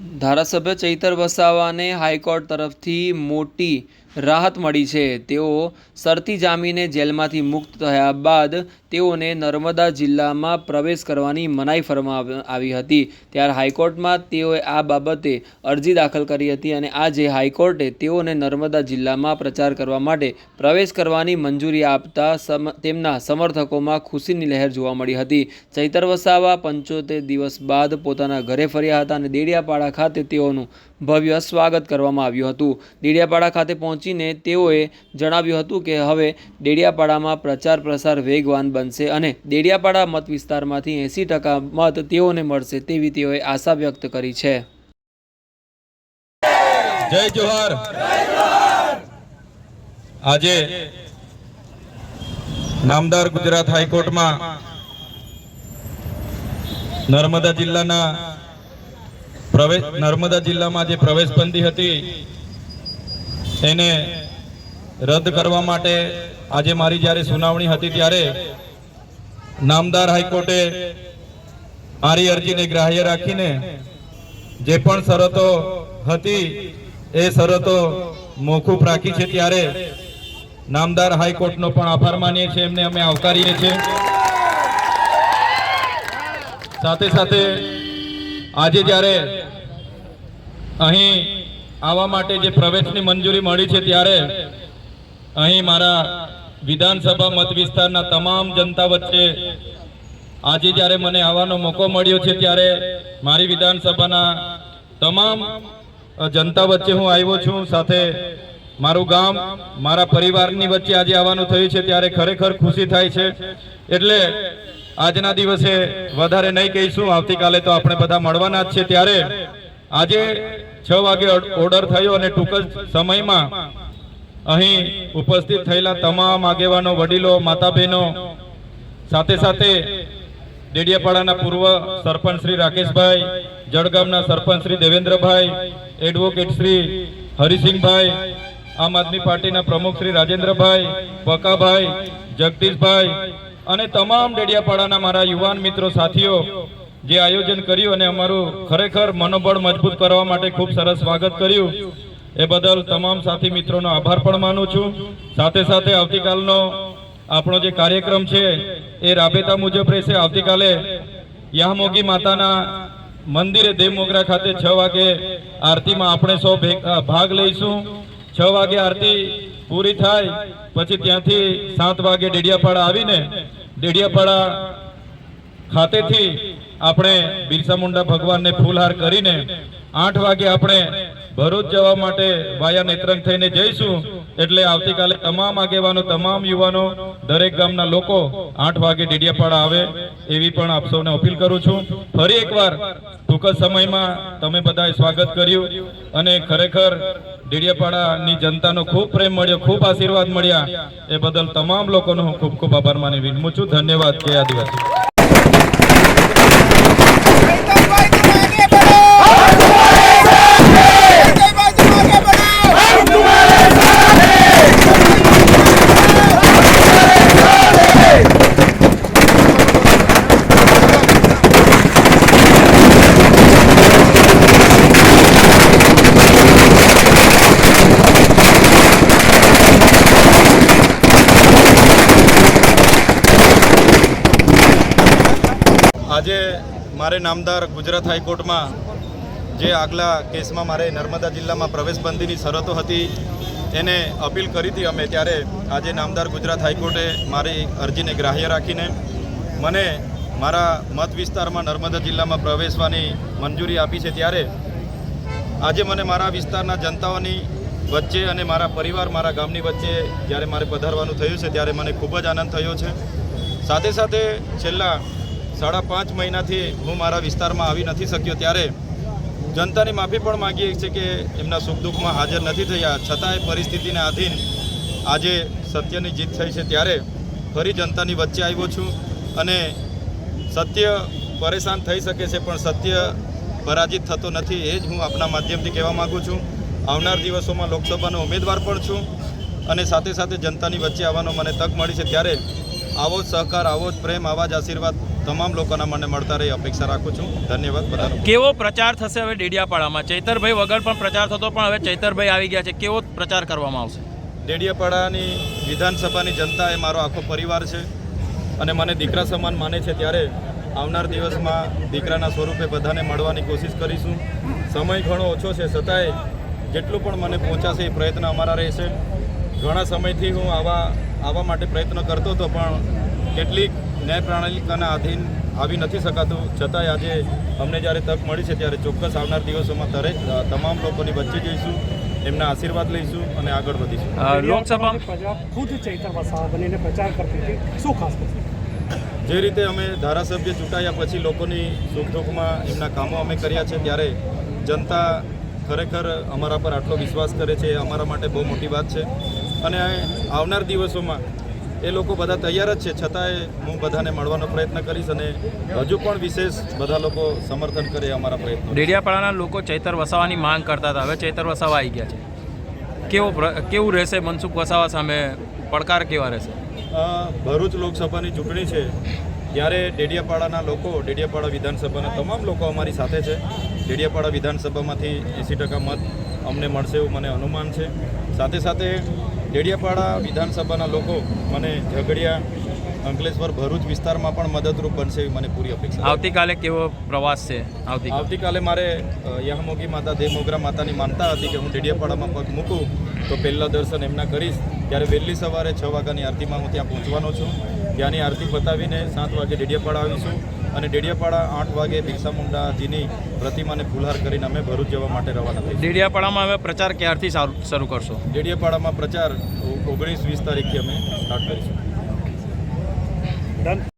ધારાસભ્ય ચૈતર વસાવાને હાઈકોર્ટ તરફથી મોટી રાહત મળી છે। તેઓ શરતી જામીને જેલમાંથી મુક્ત થયા બાદ તેઓને નર્મદા જિલ્લામાં પ્રવેશ કરવાની મનાઈ ફરમાવવામાં આવી હતી। ત્યારે હાઈકોર્ટમાં તેઓએ આ બાબતે અરજી દાખલ કરી હતી અને આજે હાઈકોર્ટે તેઓને નર્મદા જિલ્લામાં પ્રચાર કરવા માટે પ્રવેશ કરવાની મંજૂરી આપતા તેમના સમર્થકોમાં ખુશીની લહેર જોવા મળી હતી। ચૈતર વસાવા 75 દિવસ બાદ પોતાના ઘરે ફર્યા હતા અને દેડિયાપાડા ખાતે તેઓનું ભવ્ય સ્વાગત કરવામાં આવ્યું હતું। દેડિયાપાડા ખાતે પહોંચીને તેઓએ જણાવ્યું હતું કે હવે દેડિયાપાડામાં પ્રચાર પ્રસાર વેગવાન બનશે અને દેડિયાપાડા મત વિસ્તારમાંથી 80% મત તેઓને મળશે તેવી તેઓએ આશા વ્યક્ત કરી છે। જય જોહાર। આજે નામદાર ગુજરાત હાઈકોર્ટમાં નર્મદા જિલ્લામાં જે પ્રવેશબંધી હતી એને રદ કરવા માટે આજે મારી જ્યારે સુનાવણી હતી ત્યારે નામદાર હાઈકોર્ટે મારી અરજીને ગ્રાહ્ય રાખીને જે પણ શરતો હતી એ શરતો મોકૂફ રાખી છે। ત્યારે નામદાર હાઈકોર્ટનો પણ આભાર માનીએ છીએ, એમને અમે આવકારીએ છીએ। સાથે સાથે આજે જ્યારે અહીં આવવા માટે જે પ્રવેશની મંજૂરી મળી છે ત્યારે અહીં મારા વિધાનસભા મત વિસ્તારના તમામ જનતા વચ્ચે આજે જ્યારે મને આવવાનો મોકો મળ્યો છે ત્યારે મારી વિધાનસભાના તમામ જનતા વચ્ચે હું આવ્યો છું। સાથે મારું ગામ, મારા પરિવારની વચ્ચે આજે આવવાનું થયું છે ત્યારે ખરેખર ખુશી થાય છે। એટલે આજના દિવસે વધારે નહીં કહીશું, આવતીકાલે તો આપણે બધા મળવાના જ છે। ત્યારે આજે 6 વાગે ઓર્ડર થયો અને ટૂંક જ સમયમાં અહીં ઉપસ્થિત થયેલા તમામ આગેવાનો, વડીલો, માતા બહેનો, સાથે સાથે દેડિયાપાડાના પૂર્વ સરપંચ શ્રી રાકેશભાઈ, જળગામના સરપંચ શ્રી દેવેન્દ્રભાઈ, એડવોકેટ શ્રી હરિસિંહભાઈ, આમ આદમી પાર્ટીના પ્રમુખ શ્રી રાજેન્દ્રભાઈ, પકાભાઈ, જગદીશભાઈ અને તમામ દેડિયાપાડાના મારા યુવાન મિત્રો, સાથીઓ જે આયોજન કર્યું અને અમારું ખરેખર મનોબળ મજબૂત કરવા માટે ખૂબ સરસ સ્વાગત કર્યું, એ બદલ તમામ સાથી મિત્રોનો આભાર પણ માનું છું। સાથે સાથે આવતીકાલનો આપણો જે કાર્યક્રમ છે એ રાબેતા મુજબ રહેશે। આવતીકાલે યામોગી માતાના મંદિરે દેવમોગરા ખાતે 6 વાગે આરતીમાં આપણે સૌ ભાગ લઈશું। 6 વાગે આરતી પૂરી થાય પછી ત્યાંથી 7 વાગે દેડિયાપાડા આવીને દેડિયાપાડા ખાતેથી આપણે બિરસા મુંડા ભગવાનને ફૂલહાર કરીને 8 વાગે આપણે ભરૂચ જવા માટે વાયા નેત્રંગ થઈને જઈશું। એટલે આવતીકાલે તમામ આગેવાનો, તમામ યુવાનો, દરેક ગામના લોકો 8 વાગે દેડિયાપાડા આવે એવી પણ આપ સૌને અપીલ કરું છું। ફરી એકવાર ટૂંક જ સમયમાં તમે બધાએ સ્વાગત કર્યું અને ખરેખર દેડિયાપાડાની જનતાનો ખૂબ પ્રેમ મળ્યો, ખૂબ આશીર્વાદ મળ્યા, એ બદલ તમામ લોકોનો હું ખૂબ ખૂબ આભાર માની વિનમું છું। ધન્યવાદ। જય આદિવાસી। આજે મારે નામદાર ગુજરાત હાઈકોર્ટમાં જે આગલા કેસમાં મારે નર્મદા જિલ્લામાં પ્રવેશબંધીની શરતો હતી એને અપીલ કરી હતી અમે, ત્યારે આજે નામદાર ગુજરાત હાઈકોર્ટે મારી અરજીને ગ્રાહ્ય રાખીને મને મારા મત વિસ્તારમાં નર્મદા જિલ્લામાં પ્રવેશવાની મંજૂરી આપી છે। ત્યારે આજે મને મારા વિસ્તારના જનતાઓની વચ્ચે અને મારા પરિવાર, મારા ગામની વચ્ચે જ્યારે મારે પધારવાનું થયું છે ત્યારે મને ખૂબ જ આનંદ થયો છે। સાથે સાથે છેલ્લા 5.5 મહિનાથી હું મારા વિસ્તારમાં આવી નથી શક્યો, ત્યારે જનતાની માફી પણ માગીએ છીએ કે એમના સુખ દુઃખમાં હાજર નથી થયા, છતાંય પરિસ્થિતિને આધીન આજે સત્યની જીત થઈ છે। ત્યારે ફરી જનતાની વચ્ચે આવ્યો છું અને સત્ય પરેશાન થઈ શકે છે પણ સત્ય પરાજિત થતો નથી, એ જ હું આપના માધ્યમથી કહેવા માગું છું। આવનાર દિવસોમાં લોકસભાનો ઉમેદવાર પણ છું અને સાથે સાથે જનતાની વચ્ચે આવવાનો મને તક મળી છે, ત્યારે આવો જ સહકાર, આવો જ પ્રેમ, આવા જ આશીર્વાદ તમામ લોકોના મને મળતા રહે અપેક્ષા રાખું છું. ધન્યવાદ બધાનો. કેવો પ્રચાર થશે હવે ડેડિયાપાડામાં? ચૈતરભાઈ વગર પણ પ્રચાર થતો, પણ હવે ચૈતરભાઈ આવી ગયા છે, કેવો પ્રચાર કરવામાં આવશે? ડેડિયાપાડાની વિધાનસભાની જનતા એ મારો આખો પરિવાર છે અને મને દીકરા સમાન માને છે. ત્યારે આવનાર દિવસમાં દીકરાના સ્વરૂપે બધાને મળવાની કોશિશ કરીશું. સમય ઘણો ઓછો છે, છતાંય જેટલું પણ મને પહોંચાશે એ પ્રયત્ન અમારા રહેશે. ઘણા સમયથી હું આવા માટે પ્રયત્ન કરતો હતો, પણ કેટલીક ન્યાય પ્રણાલિકાના આધીન આવી નથી શકાતું. છતાંય આજે અમને જ્યારે તક મળી છે ત્યારે ચોક્કસ આવનાર દિવસોમાં તમામ લોકોની વચ્ચે જઈશું, એમના આશીર્વાદ લઈશું અને આગળ વધીશું. લોકસભા પ્રજા ખુદ ચૈતર વસાવા બનીને પ્રચાર કરતી હતી, શું ખાસ કરશે? જે રીતે અમે ધારાસભ્ય ચૂંટાયા પછી લોકોની સુખ દુઃખમાં એમના કામો અમે કર્યા છે, ત્યારે જનતા ખરેખર અમારા પર આટલો વિશ્વાસ કરે છે, એ અમારા માટે બહુ મોટી વાત છે. અને આવનાર દિવસોમાં એ લોકો બધા તૈયાર જ છે, છતાંય હું બધાને મળવાનો પ્રયત્ન કરીશ અને હજુ પણ વિશેષ બધા લોકો સમર્થન કરે અમારા પ્રયત્નો. ડેડિયાપાડાના લોકો ચૈતર વસાવાની માંગ કરતા હતા, હવે ચૈતર વસાવા આવી ગયા છે, કેવું રહેશે? મનસુખ વસાવા સામે પડકાર કેવા રહેશે? ભરૂચ લોકસભાની ચૂંટણી છે ત્યારે ડેડિયાપાડાના લોકો, ડેડિયાપાડા વિધાનસભાના તમામ લોકો અમારી સાથે છે. ડેડિયાપાડા વિધાનસભામાંથી 80% મત અમને મળશે એવું મને અનુમાન છે. સાથે સાથે ડેડિયાપાડા વિધાનસભાના લોકો મને ઝઘડિયા, અંકલેશ્વર, ભરૂચ વિસ્તારમાં પણ મદદરૂપ બનશે એવી મને પૂરી અપેક્ષા છે. આવતીકાલે કેવો પ્રવાસ છે? આવતીકાલે મારે યહામોગી માતા, દેવમોગરા માતાની માનતા હતી કે હું ડેડિયાપાડામાં પગ મૂકું તો પહેલાં દર્શન એમના કરીશ. ત્યારે વહેલી સવારે 6 વાગ્યાની આરતીમાં હું ત્યાં પહોંચવાનો છું. ત્યાંની આરતી પતાવીને 7 વાગે ડેડિયાપાડા આવીશું અને ડેડિયાપાડા 8 વાગે બિરસા મુંડાજીની પ્રતિમાને ફુલહાર કરીને અમે ભરૂચ જવા માટે રવાના થઈશું. ડેડિયાપાડામાં હવે પ્રચાર ક્યારથી શરૂ કરશો? ડેડિયાપાડામાં પ્રચાર 19-20 તારીખથી અમે સ્ટાર્ટ કરીશું. ડન.